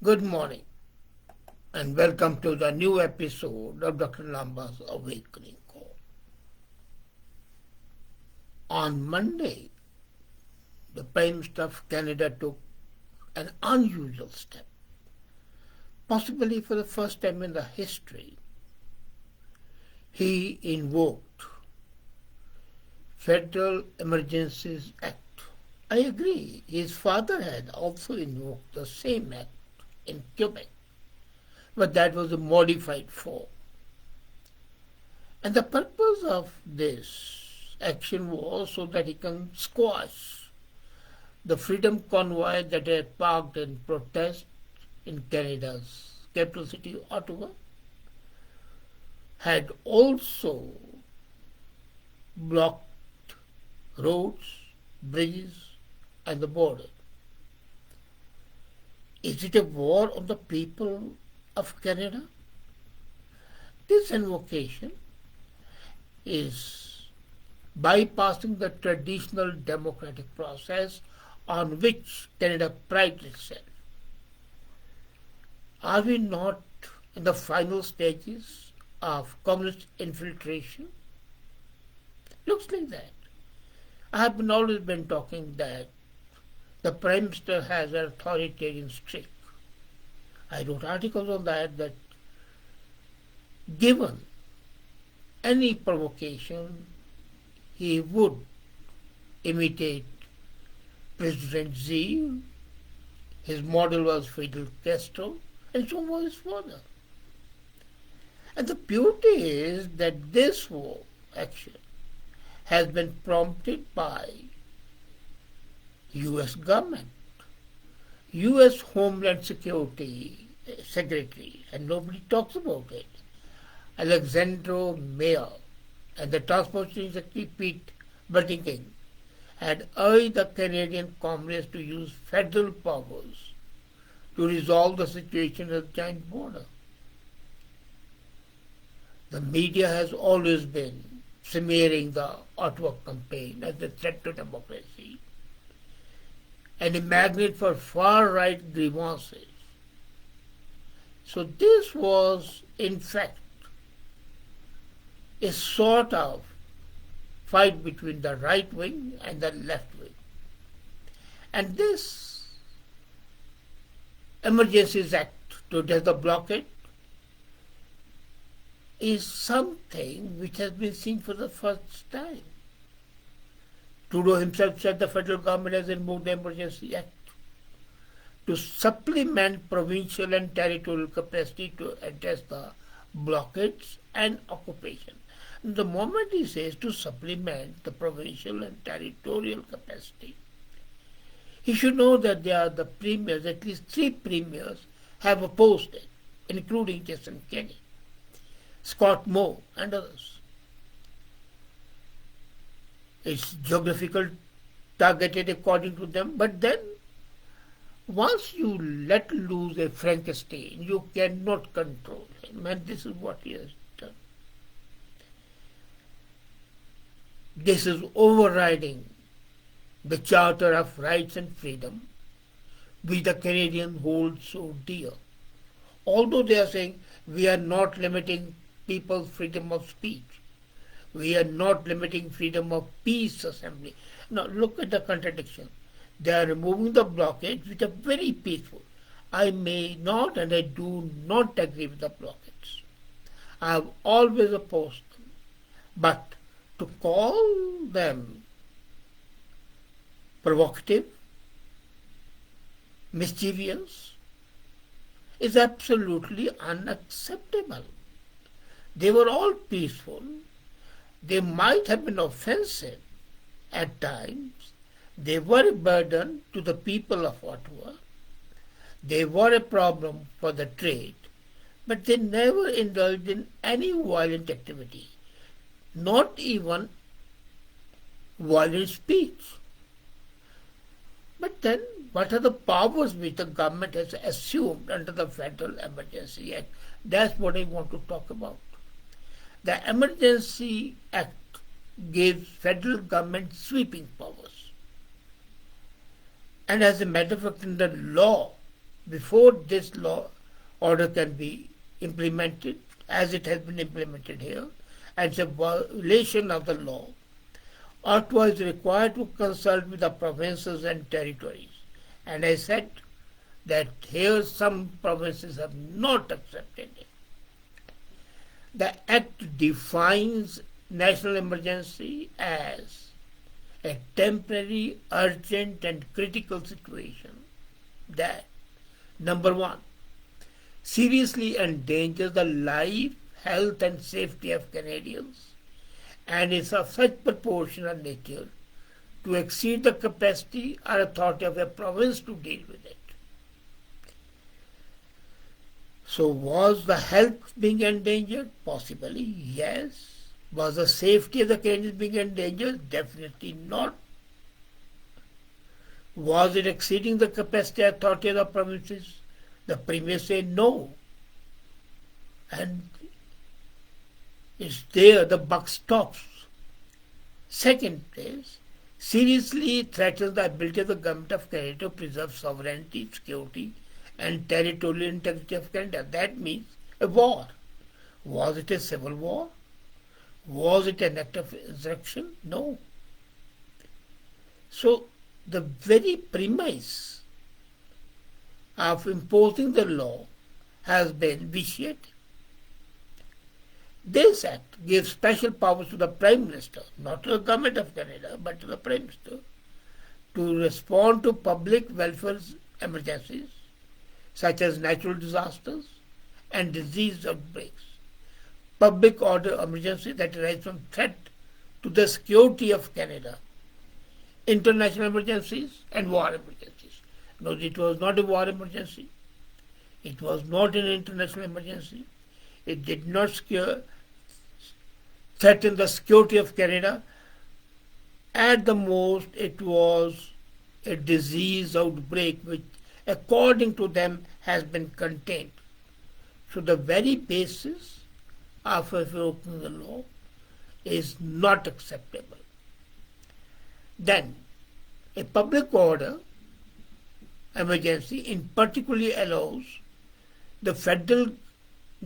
Good morning and welcome to the new episode of Dr.Lamba's Awakening Call. On Monday, the Prime Minister of Canada took an unusual step, possibly for the first time in the history. He invoked Federal Emergencies Act. I agree, his father had also invoked the same act in Quebec, but that was a modified form. And the purpose of this action was so that he can squash the Freedom Convoy that had parked in protest in Canada's capital city, Ottawa, had also blocked roads, bridges, and the border. Is it a war on the people of Canada? This invocation is bypassing the traditional democratic process on which Canada prides itself. Are we not in the final stages of communist infiltration? Looks like that. I have always been talking that the Prime Minister has an authoritarian streak. I wrote articles on that given any provocation, he would imitate President Xi. His model was Fidel Castro, and so was his father. And the beauty is that this war action has been prompted by U.S. government, U.S. Homeland Security Secretary, and nobody talks about it, Alexandro Mayor, and the Transportation Secretary Pete Buttigieg had urged the Canadian Congress to use federal powers to resolve the situation at the giant border. The media has always been smearing the Ottawa campaign as a threat to democracy and a magnet for far-right grievances. So this was, in fact, a sort of fight between the right wing and the left wing. And this Emergencies Act to address the blockade is something which has been seen for the first time. Trudeau himself said the federal government has invoked the Emergency Act to supplement provincial and territorial capacity to address the blockades and occupation. And the moment he says to supplement the provincial and territorial capacity, he should know that there are the premiers, at least 3 premiers have opposed it, including Justin Trudeau, Scott Moe, and others. It's geographical targeted according to them, but then once you let loose a Frankenstein, you cannot control him, and this is what he has done. This is overriding the Charter of Rights and Freedom, which the Canadians hold so dear. Although they are saying we are not limiting people's freedom of speech, we are not limiting freedom of peace assembly. Now look at the contradiction. They are removing the blockades which are very peaceful. I may not and I do not agree with the blockades. I have always opposed them. But to call them provocative, mischievous, is absolutely unacceptable. They were all peaceful. They might have been offensive at times. They were a burden to the people of Ottawa. They were a problem for the trade, but they never indulged in any violent activity, not even violent speech. But then, what are the powers which the government has assumed under the Federal Emergency Act? That's what I want to talk about. The Emergency Act gives federal government sweeping powers. And as a matter of fact, in the law, before this law order can be implemented, as it has been implemented here, and it's a violation of the law, Ottawa is required to consult with the provinces and territories. And I said that here some provinces have not accepted it. The Act defines national emergency as a temporary, urgent and critical situation that, number one, seriously endangers the life, health and safety of Canadians and is of such proportional nature to exceed the capacity or authority of a province to deal with it. So was the health being endangered? Possibly, yes. Was the safety of the Canadians being endangered? Definitely not. Was it exceeding the capacity and authority of the provinces? The Premier said no. And it's there, the buck stops. Second is, seriously threatens the ability of the Government of Canada to preserve sovereignty, security and territorial integrity of Canada. That means a war. Was it a civil war? Was it an act of insurrection? No. So the very premise of imposing the law has been vitiated. This act gives special powers to the Prime Minister, not to the Government of Canada, but to the Prime Minister, to respond to public welfare emergencies such as natural disasters and disease outbreaks, public order emergencies that arise from threat to the security of Canada, international emergencies and war emergencies. No, it was not a war emergency. It was not an international emergency. It did not threaten the security of Canada. At the most, it was a disease outbreak which, according to them, has been contained. So the very basis of invoking the law is not acceptable. Then, a public order emergency in particular allows the federal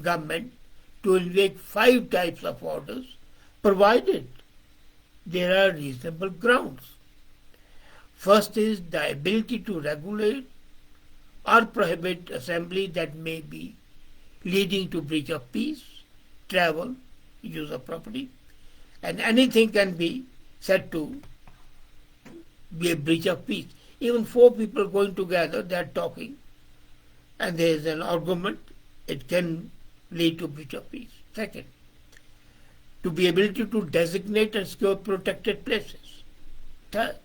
government to invoke 5 types of orders, provided there are reasonable grounds. First is the ability to regulate or prohibit assembly that may be leading to breach of peace, travel, use of property, and anything can be said to be a breach of peace. Even 4 people going together, they are talking, and there is an argument, it can lead to breach of peace. Second, to be able to designate and secure protected places. Third,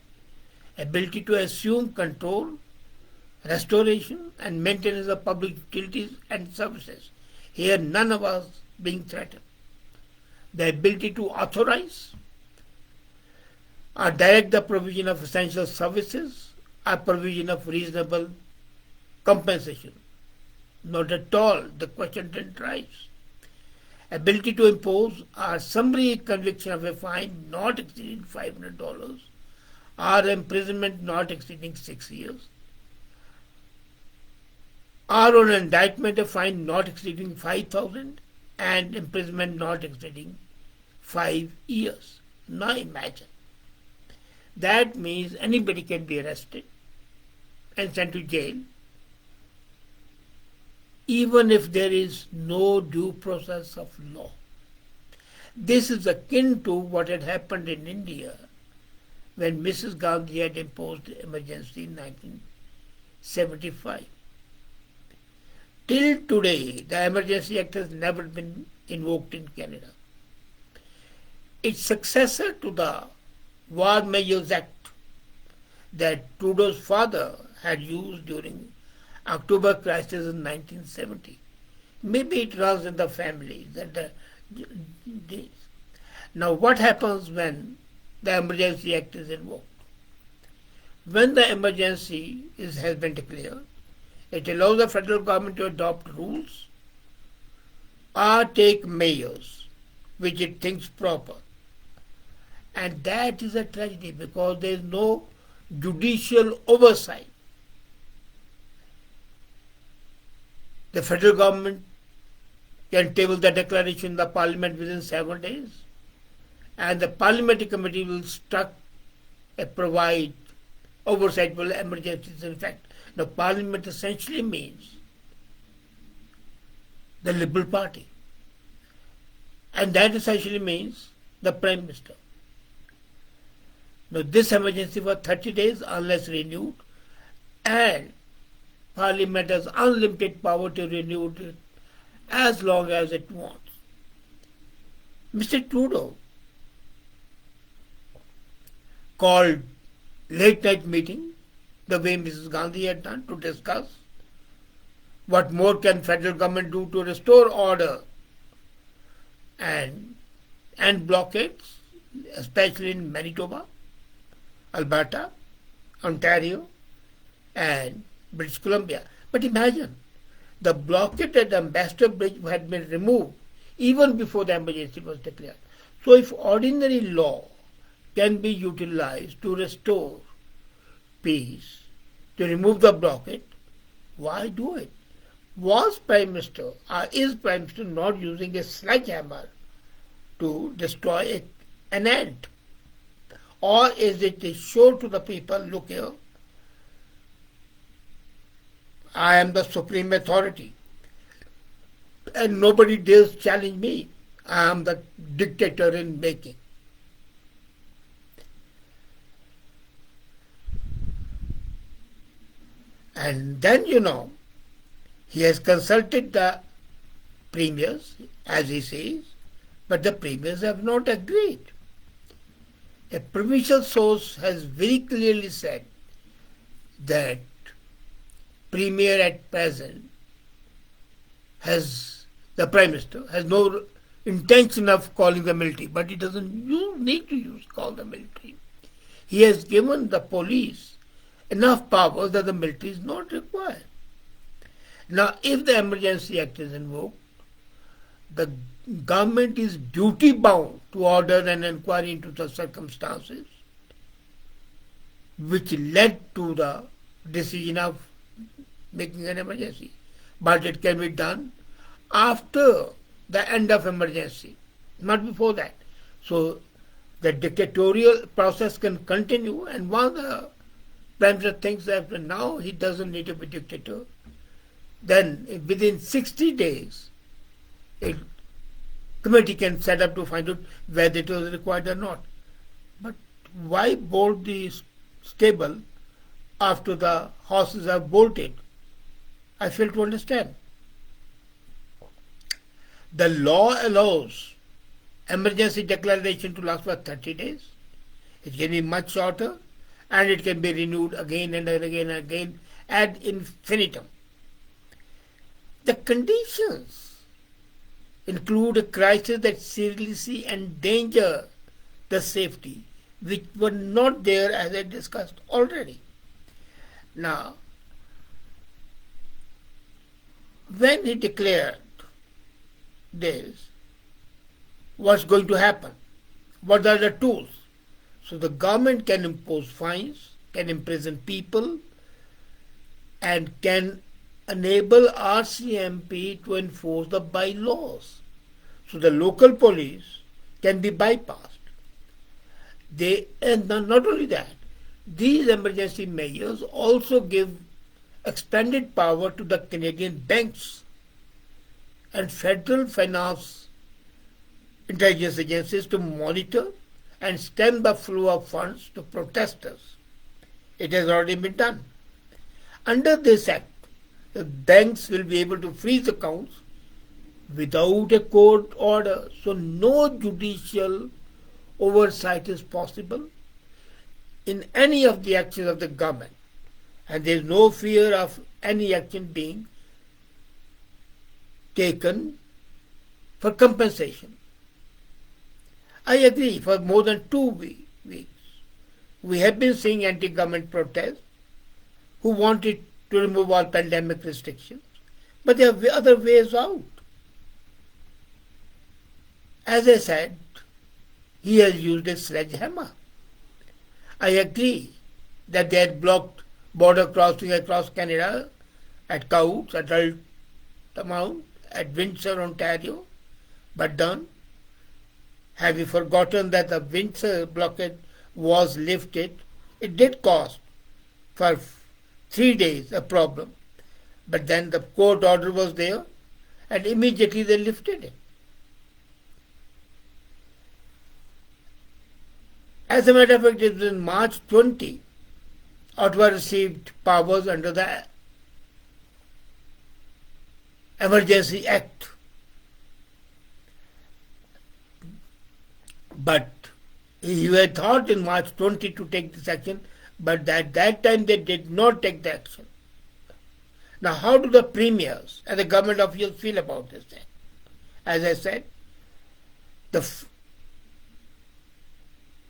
ability to assume control, restoration and maintenance of public utilities and services. Here none of us being threatened. The ability to authorize or direct the provision of essential services or provision of reasonable compensation. Not at all. The question didn't rise. Ability to impose a summary conviction of a fine not exceeding $500 or imprisonment not exceeding 6 years, or on indictment a fine not exceeding 5,000 and imprisonment not exceeding 5 years. Now imagine. That means anybody can be arrested and sent to jail, even if there is no due process of law. This is akin to what had happened in India when Mrs. Gandhi had imposed emergency in 1975. Till today, the Emergency Act has never been invoked in Canada. Its successor to the War Measures Act that Trudeau's father had used during October crisis in 1970. Maybe it runs in the family. Now what happens when the Emergency Act is invoked? When the emergency has been declared, it allows the federal government to adopt rules or take measures which it thinks proper. And that is a tragedy because there is no judicial oversight. The federal government can table the declaration in the parliament within 7 days, and the parliamentary committee will provide oversight for emergencies. In fact, the parliament essentially means the Liberal Party, and that essentially means the Prime Minister. Now, this emergency for 30 days unless renewed, and Parliament has unlimited power to renew it as long as it wants. Mr. Trudeau called late night meeting the way Mrs. Gandhi had done to discuss what more can federal government do to restore order and end blockades, especially in Manitoba, Alberta, Ontario, and British Columbia. But imagine, the blockade at the Ambassador Bridge had been removed even before the emergency was declared. So if ordinary law can be utilized to restore peace, to remove the blockade, why do it? Was Prime Minister, is Prime Minister not using a sledgehammer to destroy an ant? Or is it to show to the people, look here, I am the supreme authority and nobody dares challenge me. I am the dictator in making. And then, he has consulted the premiers, as he says, but the premiers have not agreed. A provincial source has very clearly said that Premier at present the Prime Minister has no intention of calling the military, but he doesn't need to call the military. He has given the police enough powers that the military is not required. Now, if the Emergency Act is invoked, the government is duty bound to order an inquiry into the circumstances which led to the decision of making an emergency. But it can be done after the end of emergency, not before that. So the dictatorial process can continue, and once the Prime Minister thinks that now he doesn't need to be dictator, then within 60 days a committee can set up to find out whether it was required or not. But why bolt the stable after the horses are bolted? I fail to understand. The law allows emergency declaration to last for 30 days. It can be much shorter, and it can be renewed again and again and again ad infinitum. The conditions include a crisis that seriously endanger the safety, which were not there, as I discussed already. Now, when he declared this, what's going to happen? What are the tools? So the government can impose fines, can imprison people, and can enable RCMP to enforce the bylaws. So the local police can be bypassed. And not only that, these emergency measures also give expanded power to the Canadian banks and federal finance intelligence agencies to monitor and stem the flow of funds to protesters. It has already been done. Under this act, the banks will be able to freeze accounts without a court order, so no judicial oversight is possible in any of the actions of the government, and there is no fear of any action being taken for compensation. I agree, for more than 2 weeks we have been seeing anti-government protests who wanted to remove all pandemic restrictions, but there are other ways out. As I said, he has used a sledgehammer. I agree that they had blocked border crossing across Canada at Cowoots, adult amount at Windsor, Ontario, but done. Have you forgotten that the Windsor blockade was lifted? It did cost for 3 days a problem, but then the court order was there and immediately they lifted it. As a matter of fact, it was in March 20, Ottawa received powers under the Emergency Act. But you had thought in March 20 to take this action, but at that time they did not take the action. Now, how do the premiers and the government officials feel about this thing? As I said, the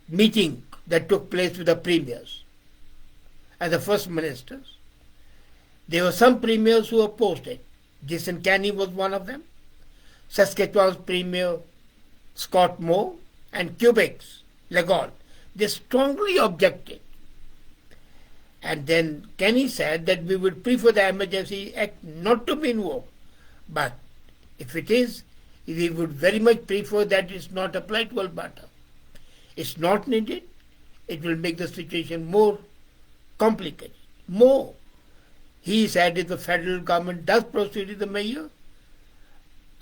meeting that took place with the premiers and the first ministers, there were some premiers who opposed it. Jason Kenney was one of them. Saskatchewan's Premier Scott Moe and Quebec's Legault, they strongly objected. And then Kenney said that we would prefer the Emergency Act not to be invoked. But if it is, we would very much prefer that it's not applied to Alberta. It's not needed. It will make the situation more complicated. More. He said if the federal government does proceed with the measure,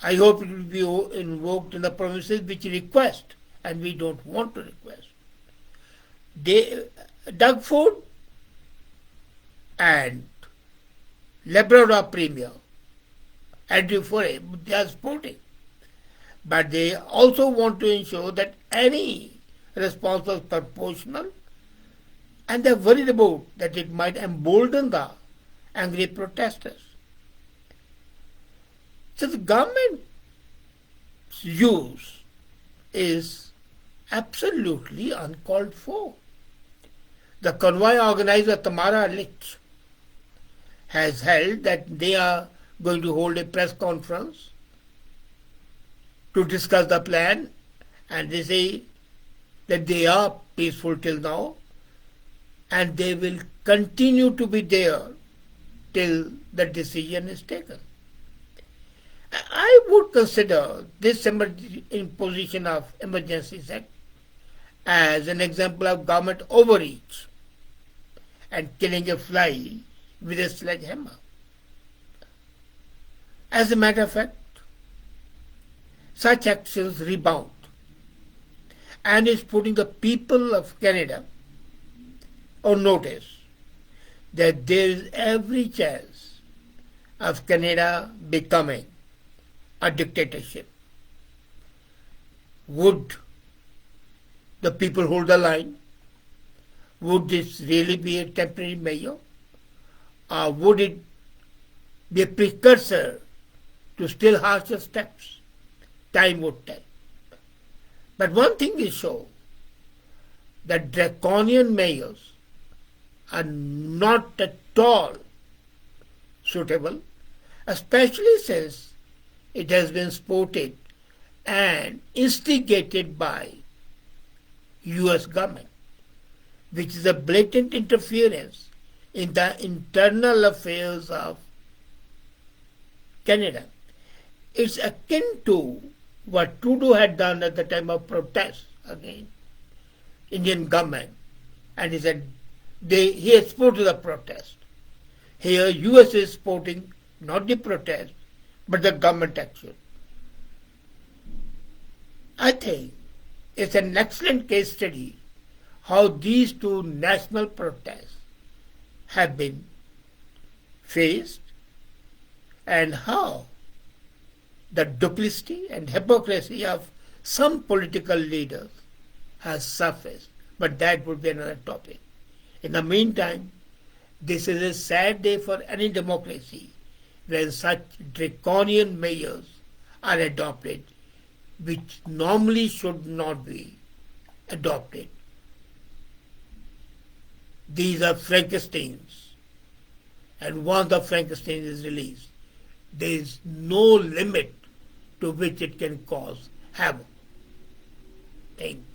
I hope it will be invoked in the provinces which request, and we don't want to request. Doug Ford and Labrador Premier Andrew Foray, they are supporting. But they also want to ensure that any response was proportional, and they're worried about that it might embolden the angry protesters. So the government's use is absolutely uncalled for. The convoy organizer Tamara Lich has held that they are going to hold a press conference to discuss the plan, and they say that they are peaceful till now and they will continue to be there till the decision is taken. I would consider this imposition of Emergencies Act as an example of government overreach and killing a fly with a sledgehammer. As a matter of fact, such actions rebound and is putting the people of Canada on notice that there is every chance of Canada becoming a dictatorship. Would the people hold the line? Would this really be a temporary measure? Or would it be a precursor to still harsher steps? Time would tell. But one thing is sure, that draconian measures are not at all suitable, especially since it has been supported and instigated by US government, which is a blatant interference in the internal affairs of Canada. It's akin to what Trudeau had done at the time of protest against Indian government, and he said he had supported the protest. Here US is supporting not the protest but the government action. I think it's an excellent case study how these two national protests have been faced and how the duplicity and hypocrisy of some political leaders has surfaced. But that would be another topic. In the meantime, this is a sad day for any democracy when such draconian measures are adopted, which normally should not be adopted. These are Frankensteins, and once the Frankenstein is released, there is no limit to which it can cause havoc. Thank you.